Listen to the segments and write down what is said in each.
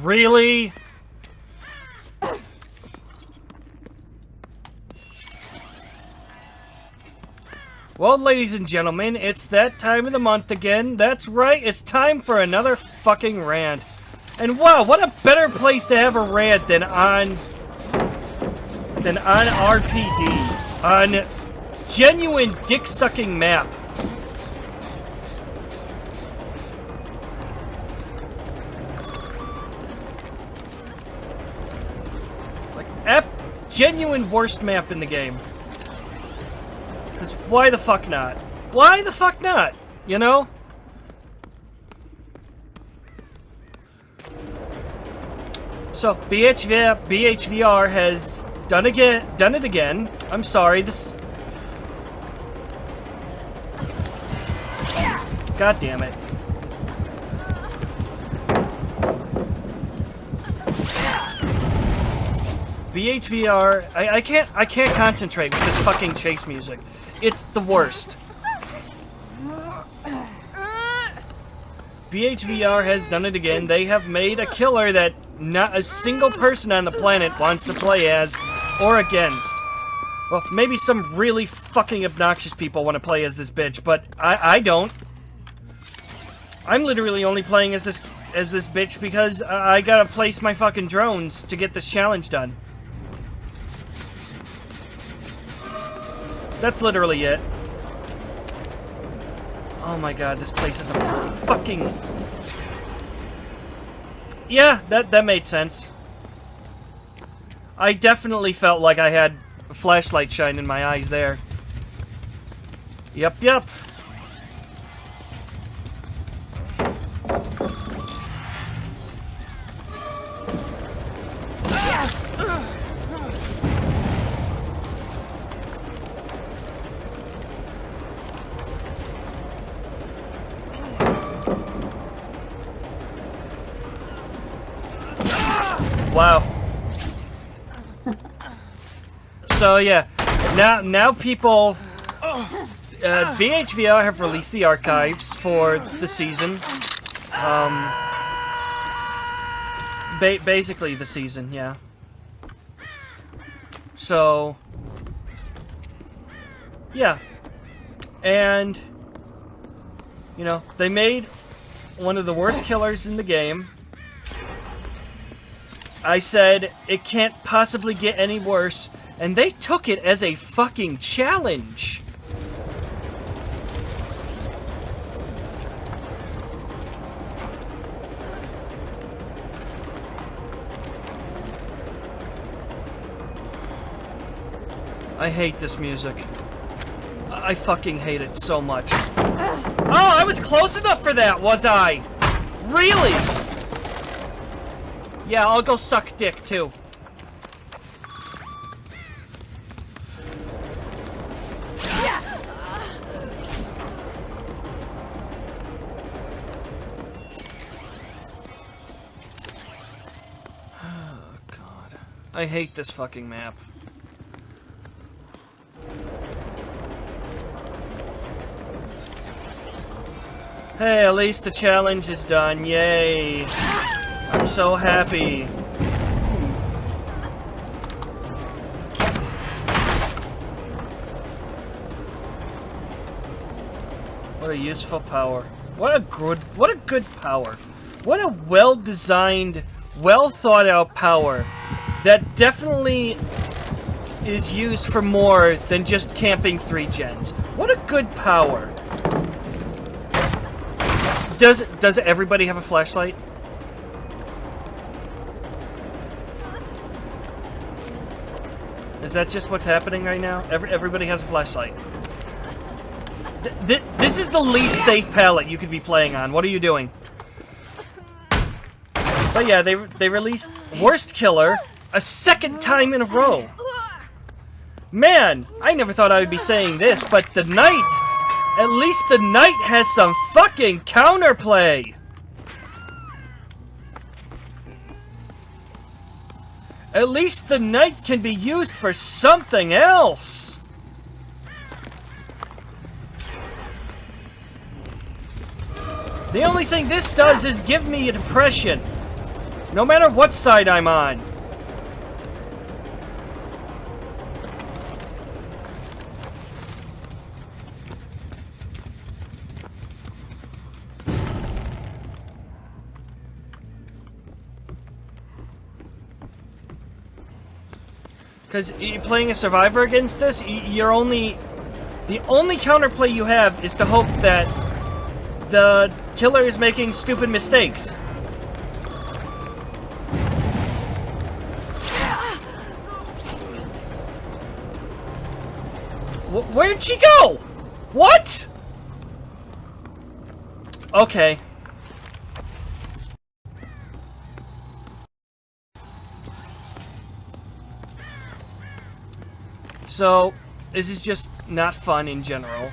Really? Well, ladies and gentlemen, it's that time of the month again. That's right, it's time for another fucking rant. And wow, what a better place to have a rant than on RPD. On genuine dick-sucking map. Like, genuine worst map in the game. Because why the fuck not? Why the fuck not? You know? So, BHVR has done it again. I'm sorry, this... God damn it. BHVR, I can't concentrate with this fucking chase music. It's the worst. BHVR has done it again. They have made a killer that not a single person on the planet wants to play as or against. Well, maybe some really fucking obnoxious people want to play as this bitch, but I don't. I'm literally only playing as this bitch because I gotta place my fucking drones to get this challenge done. That's literally it. Oh my god, this place is a fucking... Yeah, that made sense. I definitely felt like I had a flashlight shine in my eyes there. Yep. Wow. So yeah, now people, BHVR have released the archives for the season. Basically the season, yeah. So, yeah, and you know they made one of the worst killers in the game. I said, it can't possibly get any worse, and they took it as a fucking challenge. I hate this music. I fucking hate it so much. Oh, I was close enough for that, was I? Really? Yeah, I'll go suck dick, too. Oh, God. I hate this fucking map. Hey, at least the challenge is done. Yay. I'm so happy. What a useful power. What a good power. What a well-designed, well-thought-out power that definitely is used for more than just camping 3 gens. What a good power. Does everybody have a flashlight? Is that just what's happening right now? Everybody has a flashlight. This is the least safe palette you could be playing on. What are you doing? But yeah, they released Worst Killer a second time in a row. Man, I never thought I would be saying this, but the Knight, at least the Knight has some fucking counterplay. At least the Knight can be used for something else. The only thing this does is give me a depression. No matter what side I'm on. Because playing a survivor against this, the only counterplay you have is to hope that the killer is making stupid mistakes. Where'd she go? What? Okay. So, this is just not fun in general.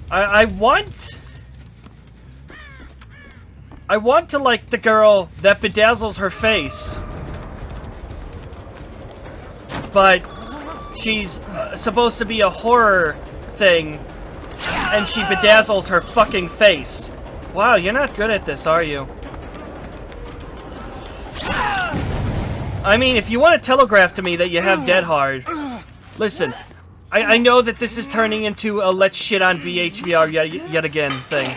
I want to like the girl that bedazzles her face. But she's supposed to be a horror thing, and she bedazzles her fucking face. Wow, you're not good at this, are you? I mean, if you want to telegraph to me that you have Dead Hard, listen, I know that this is turning into a let's shit on BHVR yet again thing.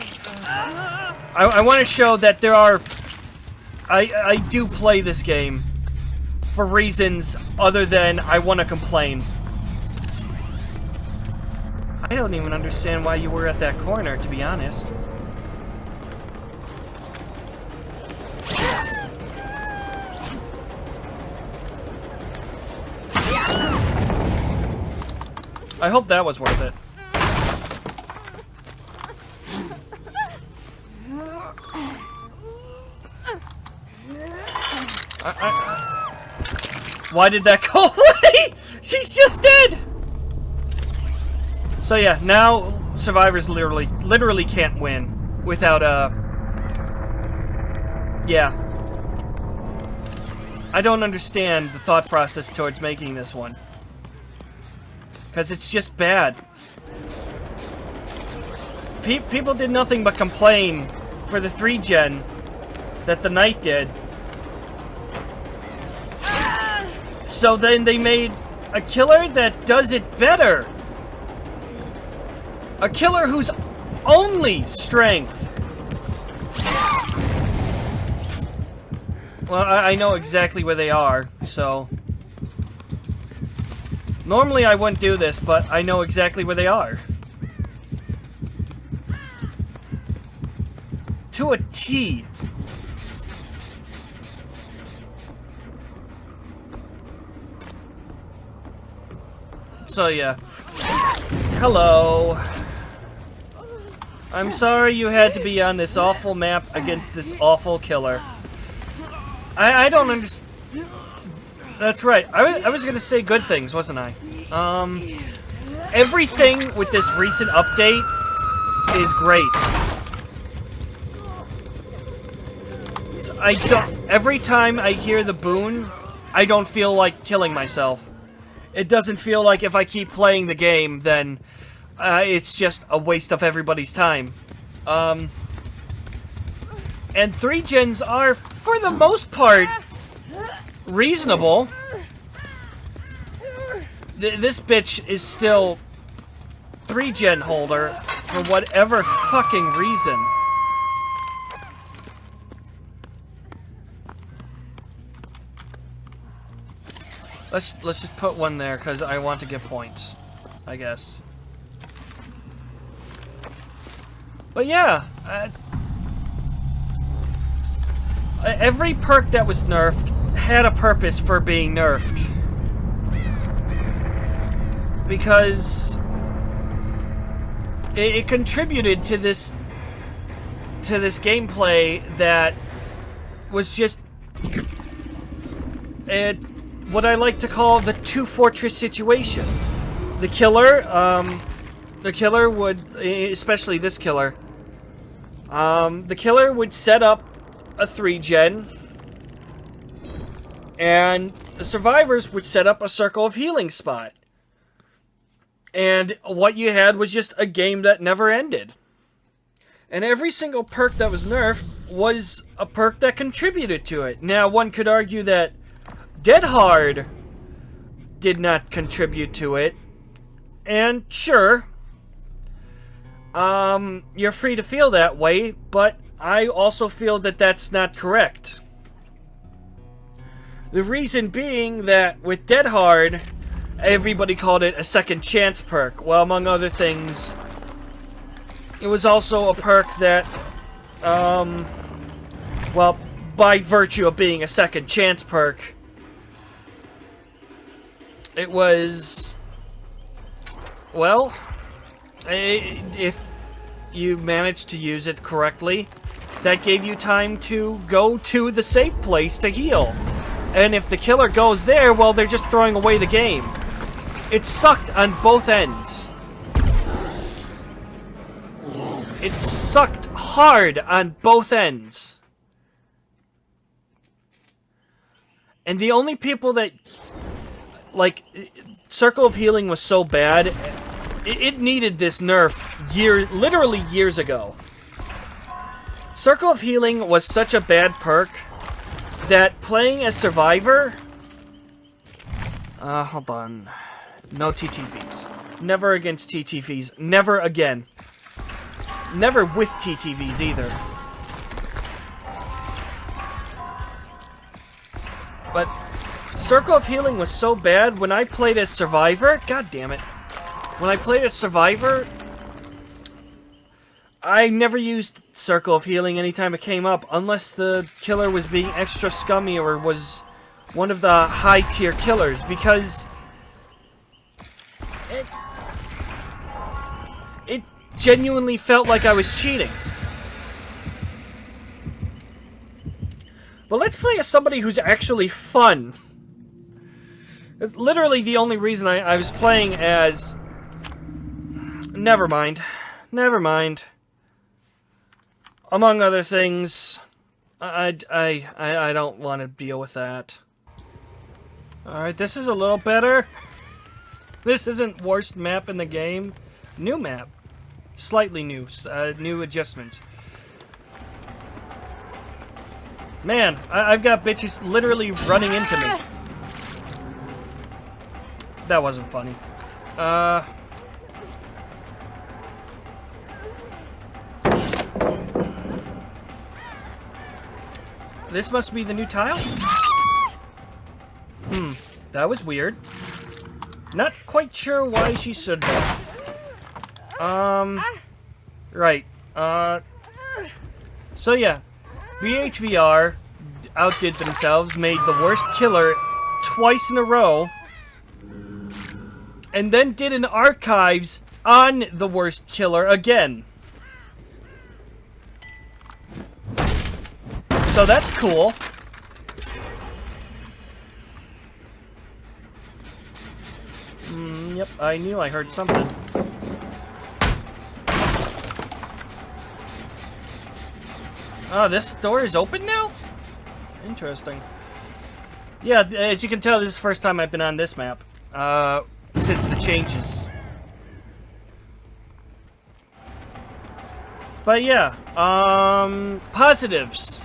I want to show that there are... I do play this game for reasons other than I want to complain. I don't even understand why you were at that corner, to be honest. I hope that was worth it. Why did that go away? She's just dead! So yeah, now survivors literally can't win without yeah. I don't understand the thought process towards making this one. Because it's just bad. People did nothing but complain for the 3-gen that the Knight did. So then they made a killer that does it better. A killer whose only strength... Well, I know exactly where they are, so... Normally I wouldn't do this, but I know exactly where they are. To a T. So yeah. Hello. I'm sorry you had to be on this awful map against this awful killer. I don't understand. That's right. I was gonna say good things, wasn't I? Everything with this recent update is great. So I don't. Every time I hear the boon, I don't feel like killing myself. It doesn't feel like if I keep playing the game, then it's just a waste of everybody's time. And 3-gens are, for the most part, reasonable. This bitch is still 3-gen holder for whatever fucking reason. Let's just put one there because I want to get points, I guess. But yeah, every perk that was nerfed had a purpose for being nerfed. Because it contributed to this gameplay that was just what I like to call the two-fortress situation. The killer would, especially this killer, the killer would set up a 3-gen, and the survivors would set up a circle of healing spot. And what you had was just a game that never ended. And every single perk that was nerfed was a perk that contributed to it. Now, one could argue that Dead Hard did not contribute to it. And sure, you're free to feel that way, but I also feel that that's not correct. The reason being that with Dead Hard, everybody called it a second chance perk. Well, among other things, it was also a perk that, well, by virtue of being a second chance perk, it was, well, if you managed to use it correctly, that gave you time to go to the safe place to heal. And if the killer goes there, well, they're just throwing away the game. It sucked on both ends. It sucked hard on both ends. And the only people that, like, Circle of Healing was so bad, it needed this nerf literally years ago. Circle of Healing was such a bad perk that playing as Survivor... hold on. No TTVs. Never against TTVs. Never again. Never with TTVs either. But Circle of Healing was so bad when I played as Survivor. God damn it. When I played as Survivor, I never used Circle of Healing anytime it came up, unless the killer was being extra scummy or was one of the high-tier killers, because it genuinely felt like I was cheating. But let's play as somebody who's actually fun. It's literally the only reason I was playing as... Never mind. Never mind. Among other things, I don't want to deal with that. Alright, this is a little better. This isn't worst map in the game. New map. Slightly new. New adjustments. Man, I've got bitches literally running into me. That wasn't funny. This must be the new tile? That was weird. Not quite sure why she stood there. Right. So yeah. VHVR outdid themselves, made the worst killer twice in a row, and then did an archives on the worst killer again. So that's cool. Yep, I knew I heard something. Oh, this door is open now? Interesting. Yeah, as you can tell, this is the first time I've been on this map. Since the changes. But yeah, positives.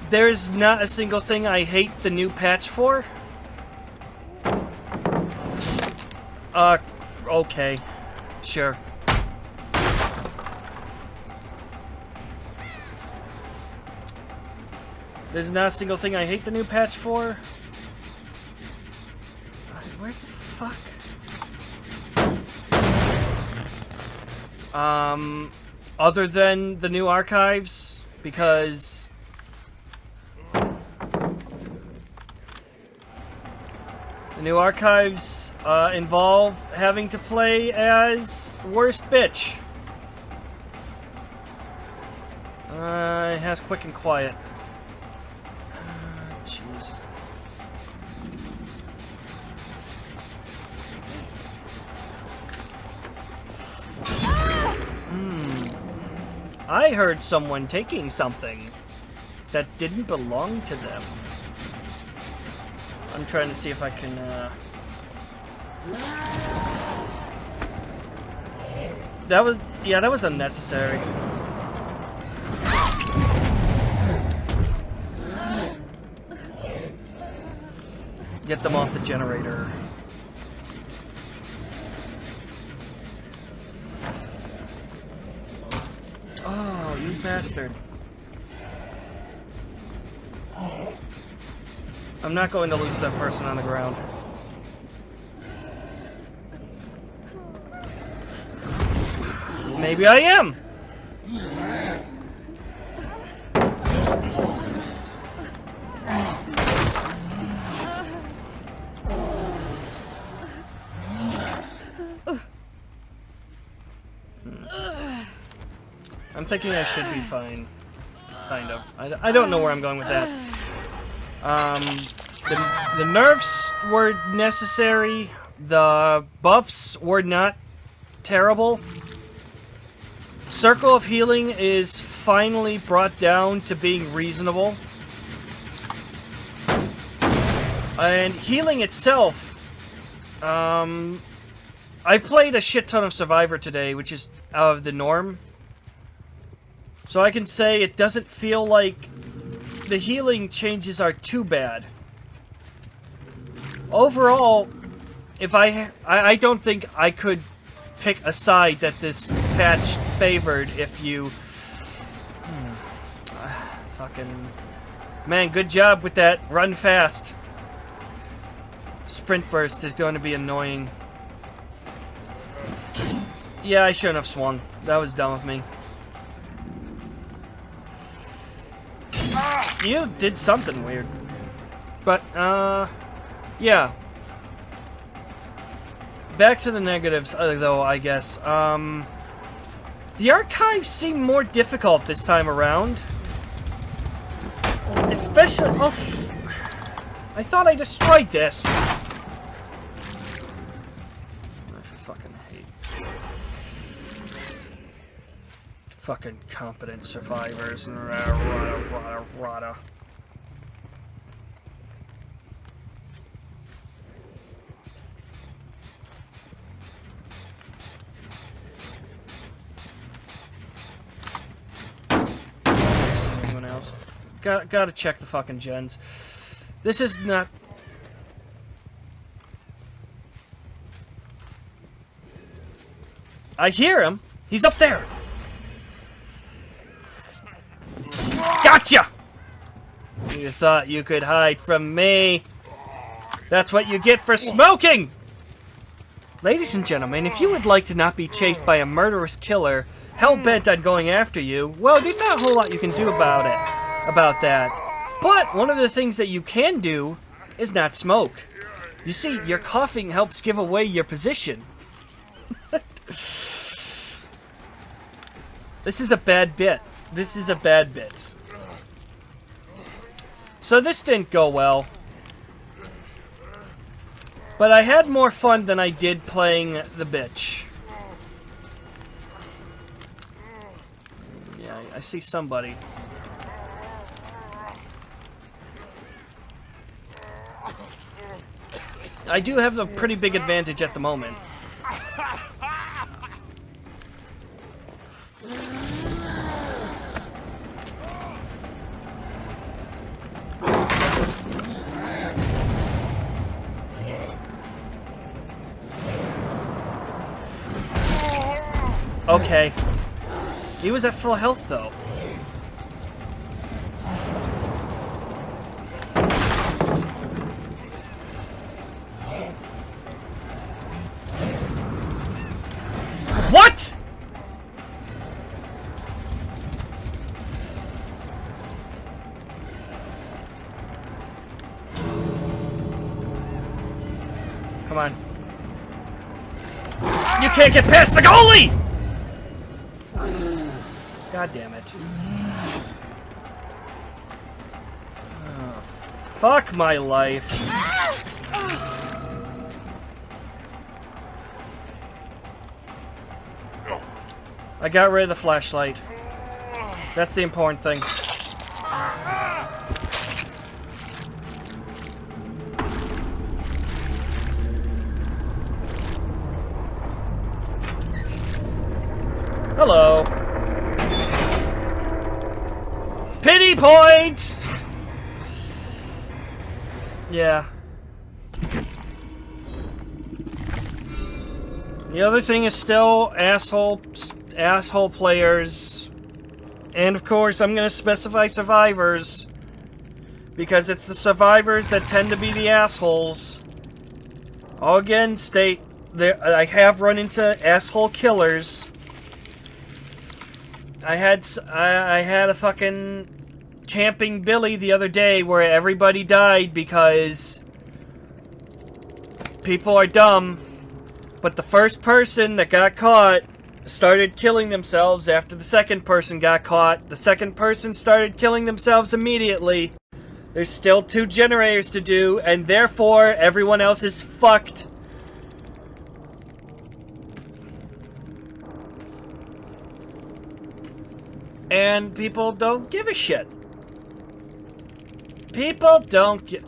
There's not a single thing I hate the new patch for. Okay. Sure. There's not a single thing I hate the new patch for. Where the fuck? Other than the new archives, because the new archives involve having to play as worst bitch. It has quick and quiet. Jesus. I heard someone taking something that didn't belong to them. I'm trying to see if I can, Yeah, that was unnecessary. Get them off the generator. Oh, you bastard. I'm not going to lose that person on the ground. Maybe I am! I'm thinking I should be fine. Kind of. I don't know where I'm going with that. The nerfs were necessary. The buffs were not terrible. Circle of Healing is finally brought down to being reasonable. And healing itself, I played a shit ton of Survivor today, which is out of the norm. So I can say it doesn't feel like the healing changes are too bad. Overall, if I don't think I could pick a side that this patch favored if you... fucking... Man, good job with that. Run fast. Sprint burst is going to be annoying. Yeah, I shouldn't have swung. That was dumb of me. You did something weird. But, yeah. Back to the negatives, though, I guess. The archives seem more difficult this time around. Especially... Oh, I thought I destroyed this. I fucking hate... fucking competent survivors. Rada. Anyone else? Gotta check the fucking gens. This is not... I hear him. He's up there. Gotcha! You thought you could hide from me. That's what you get for smoking! Ladies and gentlemen, if you would like to not be chased by a murderous killer hell-bent on going after you, well, there's not a whole lot you can do about that. But one of the things that you can do is not smoke. You see, your coughing helps give away your position. This is a bad bit. This is a bad bit. So this didn't go well. But I had more fun than I did playing the bitch. Yeah, I see somebody. I do have a pretty big advantage at the moment. Okay. He was at full health, though. What?! Come on. You can't get past the goalie! God damn it. Oh, fuck my life. I got rid of the flashlight. That's the important thing. Hello. Pity point! Yeah. The other thing is still asshole players. And of course, I'm gonna specify survivors. Because it's the survivors that tend to be the assholes. I'll again state that I have run into asshole killers. I had a fucking camping Billy the other day where everybody died because people are dumb. But the first person that got caught started killing themselves after the second person got caught. The second person started killing themselves immediately. There's still 2 generators to do, and therefore everyone else is fucked. And people don't give a shit. People don't give...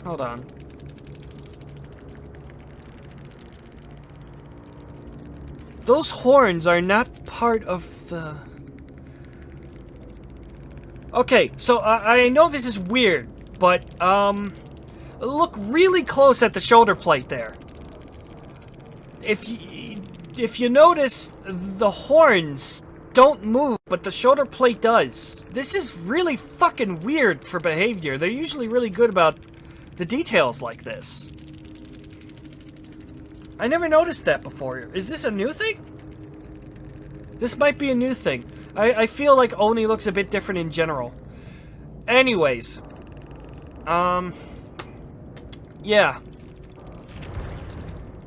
Hold on. Those horns are not part of the... Okay, so I know this is weird, but, look really close at the shoulder plate there. If you notice, the horns don't move, but the shoulder plate does. This is really fucking weird for behavior. They're usually really good about the details like this. I never noticed that before. Is this a new thing? This might be a new thing. I feel like Oni looks a bit different in general. Anyways. Yeah.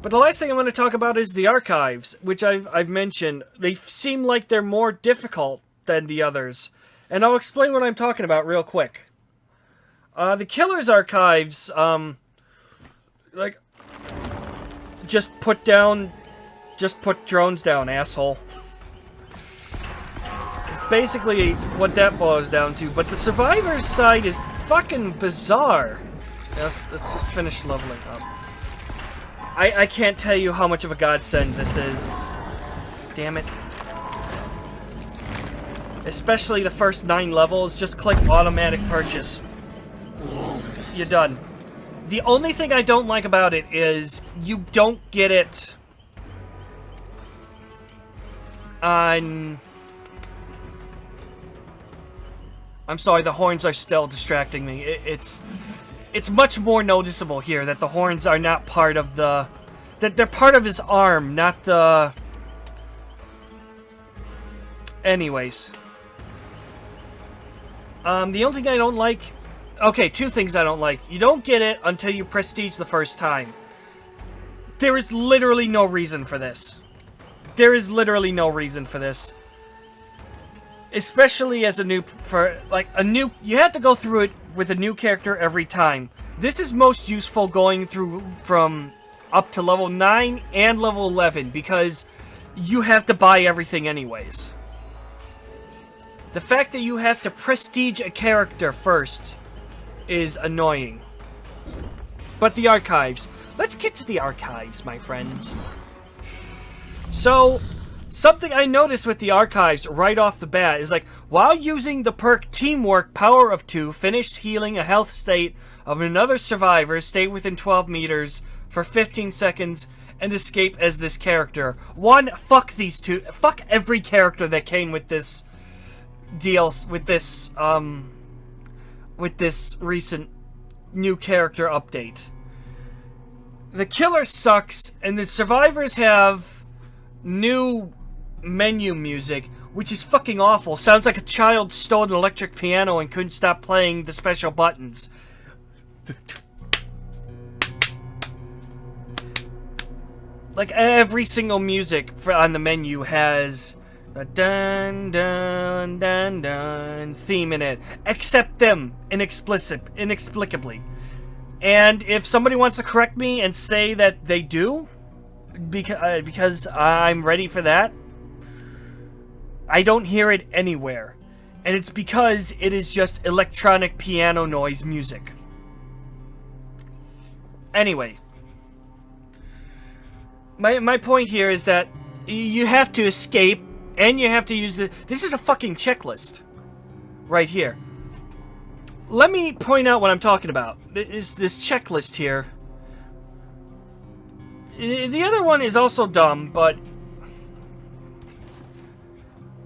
But the last thing I'm going to talk about is the archives, which I've mentioned. They seem like they're more difficult than the others. And I'll explain what I'm talking about real quick. The Killer's archives, like... Just put drones down, asshole. It's basically what that boils down to, but the survivors side is fucking bizarre. Let's just finish leveling up. I can't tell you how much of a godsend this is. Damn it. Especially the first 9 levels, just click automatic purchase. You're done. The only thing I don't like about it is you don't get it on... I'm sorry, the horns are still distracting me. It's much more noticeable here that the horns are not part of the... That they're part of his arm, not the... Anyways. The only thing I don't like... Okay, 2 things I don't like. You don't get it until you prestige the first time. There is literally no reason for this. There is literally no reason for this. Especially as a new... You have to go through it with a new character every time. This is most useful going through from up to level 9 and level 11 because you have to buy everything anyways. The fact that you have to prestige a character first is annoying. But the archives. Let's get to the archives, my friends. So, something I noticed with the archives right off the bat is like, while using the perk Teamwork Power of 2, finished healing a health state of another survivor, stay within 12 meters for 15 seconds, and escape as this character. One, fuck these 2. Fuck every character that came with this with this recent new character update. The Killer sucks, and the survivors have new menu music, which is fucking awful. Sounds like a child stole an electric piano and couldn't stop playing the special buttons. Like, every single music on the menu has a dun dun dun dun theme in it, except them, inexplicably. And if somebody wants to correct me and say that they do, because I'm ready for that, I don't hear it anywhere. And it's because it is just electronic piano noise music. Anyway, my point here is that you have to escape, and you have to use the... This is a fucking checklist. Right here. Let me point out what I'm talking about. Is this checklist here. The other one is also dumb, but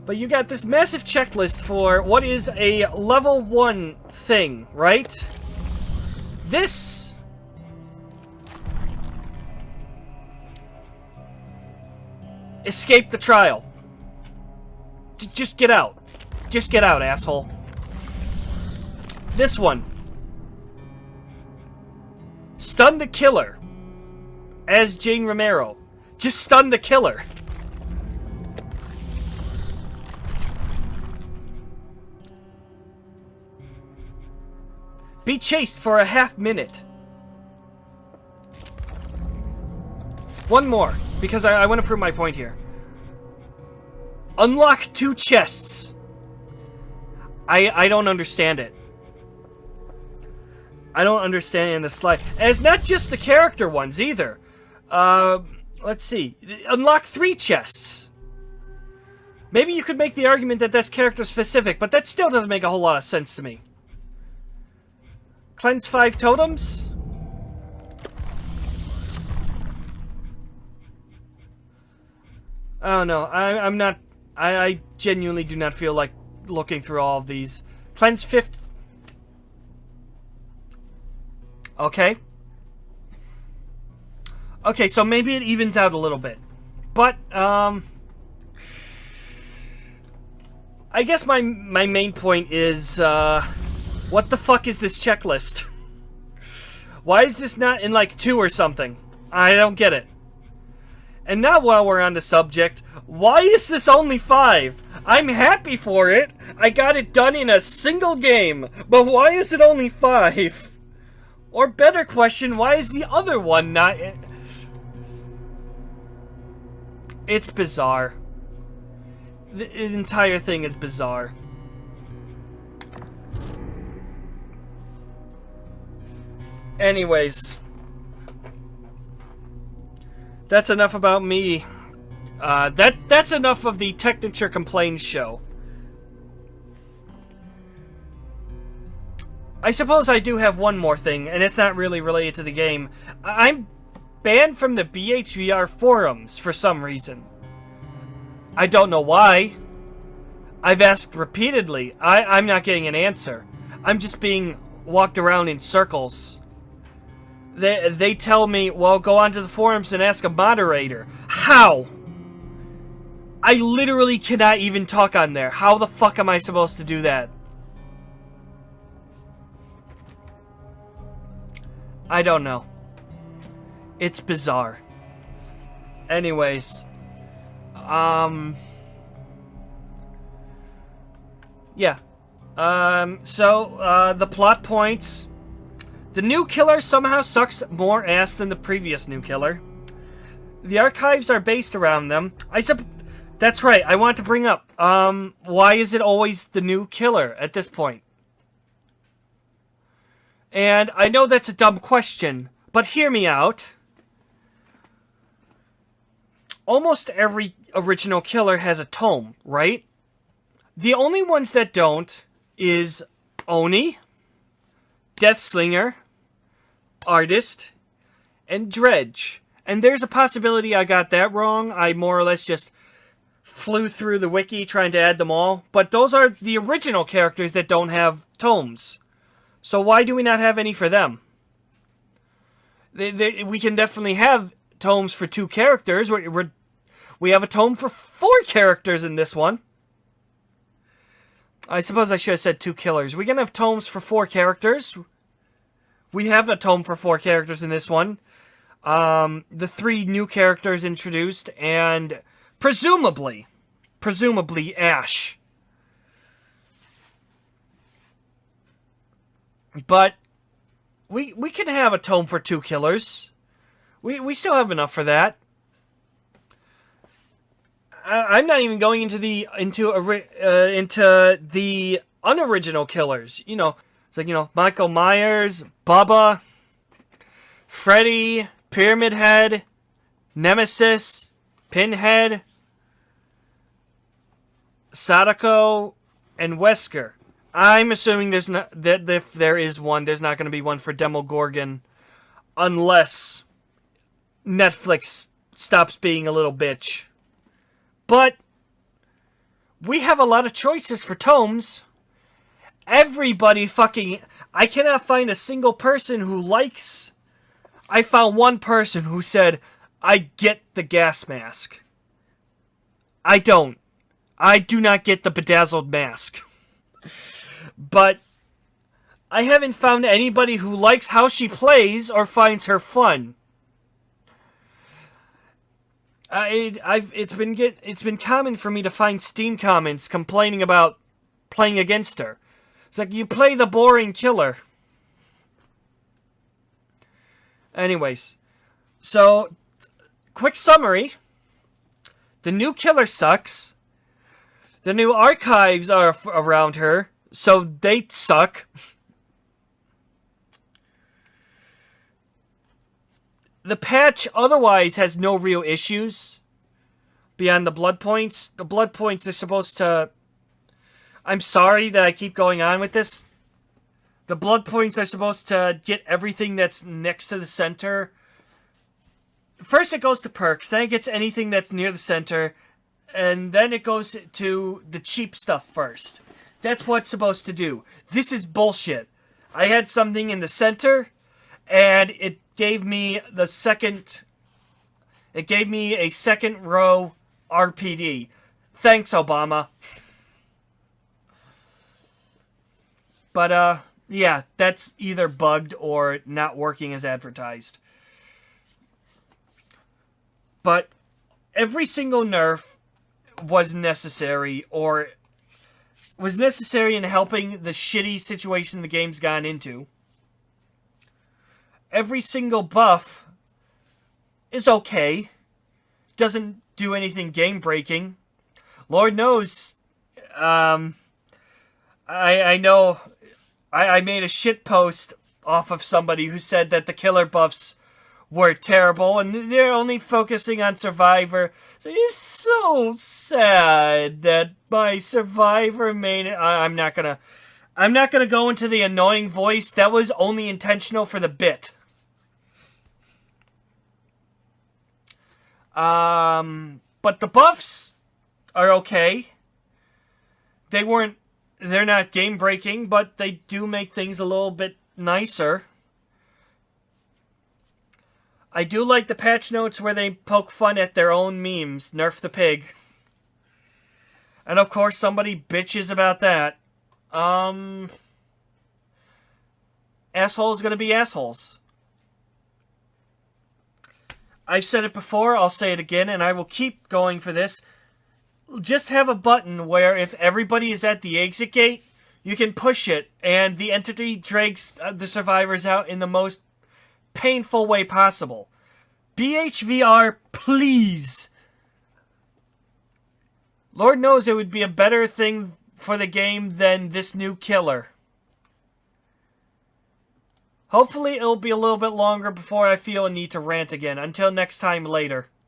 you got this massive checklist for what is a level 1 thing, right? This... Escape the trial. Just get out. Just get out, asshole. This one. Stun the killer. As Jane Romero. Just stun the killer. Be chased for a half minute. One more, because I want to prove my point here. Unlock 2 chests. I don't understand it. I don't understand the slide. And it's not just the character ones either. Let's see. Unlock 3 chests. Maybe you could make the argument that that's character specific, but that still doesn't make a whole lot of sense to me. Cleanse 5 totems? Oh no, I'm not... I genuinely do not feel like looking through all of these. Cleanse 5th. Okay. Okay, so maybe it evens out a little bit. But, I guess my main point is, what the fuck is this checklist? Why is this not in, like, 2 or something? I don't get it. And now while we're on the subject, why is this only 5? I'm happy for it. I got it done in a single game. But why is it only 5? Or better question, why is the other one not... It's bizarre. The entire thing is bizarre. Anyways. That's enough about me. That's enough of the Technature Complaints show. I suppose I do have one more thing, and it's not really related to the game. I'm banned from the BHVR forums for some reason. I don't know why. I've asked repeatedly. I'm not getting an answer. I'm just being walked around in circles. They tell me, well, go onto the forums and ask a moderator. How? I literally cannot even talk on there. How the fuck am I supposed to do that? I don't know. It's bizarre. Anyways. Yeah. The plot points. The new killer somehow sucks more ass than the previous new killer. The archives are based around them. That's right, I want to bring up, why is it always the new killer at this point? And I know that's a dumb question, but hear me out. Almost every original killer has a tome, right? The only ones that don't is Oni, Deathslinger, Artist, and Dredge. And there's a possibility I got that wrong. I more or less just flew through the wiki trying to add them all. But those are the original characters that don't have tomes. So why do we not have any for them? We can definitely have tomes for 2 characters. We have a tome for 4 characters in this one. I suppose I should have said 2 killers. We can have tomes for 4 characters. We have a tome for 4 characters in this one. The 3 new characters introduced, and presumably Ash. But we can have a tome for 2 killers. We still have enough for that. I'm not even going into the unoriginal killers. You know, it's like, you know, Michael Myers, Bubba, Freddy, Pyramid Head, Nemesis, Pinhead, Sadako and Wesker. I'm assuming there's not that if there is one, there's not going to be one for Demogorgon, unless Netflix stops being a little bitch. But we have a lot of choices for tomes. Everybody fucking... I cannot find a single person who likes... I found one person who said, I get the gas mask. I don't. I do not get the bedazzled mask. But I haven't found anybody who likes how she plays or finds her fun. It's been common for me to find Steam comments complaining about playing against her. It's like, you play the boring killer. Anyways, so quick summary: the new killer sucks. The new archives are around her, so they suck. The patch otherwise has no real issues beyond the blood points. The blood points are supposed to... I'm sorry that I keep going on with this. The blood points are supposed to get everything that's next to the center. First it goes to perks, then it gets anything that's near the center, and then it goes to the cheap stuff first. That's what it's supposed to do. This is bullshit. I had something in the center, and it gave me the second... It gave me a second row RPD. Thanks, Obama. But, yeah, that's either bugged or not working as advertised. But every single nerf was necessary, or was necessary in helping the shitty situation the game's gone into. Every single buff is okay. Doesn't do anything game-breaking. Lord knows, I know I made a shit post off of somebody who said that the killer buffs were terrible and they're only focusing on Survivor. So it's so sad that my Survivor main... I'm not gonna go into the annoying voice. That was only intentional for the bit. But the buffs are okay. They're not game-breaking, but they do make things a little bit nicer. I do like the patch notes where they poke fun at their own memes. Nerf the pig. And of course somebody bitches about that. Assholes gonna be assholes. I've said it before, I'll say it again, and I will keep going for this. Just have a button where if everybody is at the exit gate, you can push it, and the entity drags the survivors out in the most painful way possible. BHVR, please. Lord knows it would be a better thing for the game than this new killer. Hopefully it'll be a little bit longer before I feel a need to rant again. Until next time, later.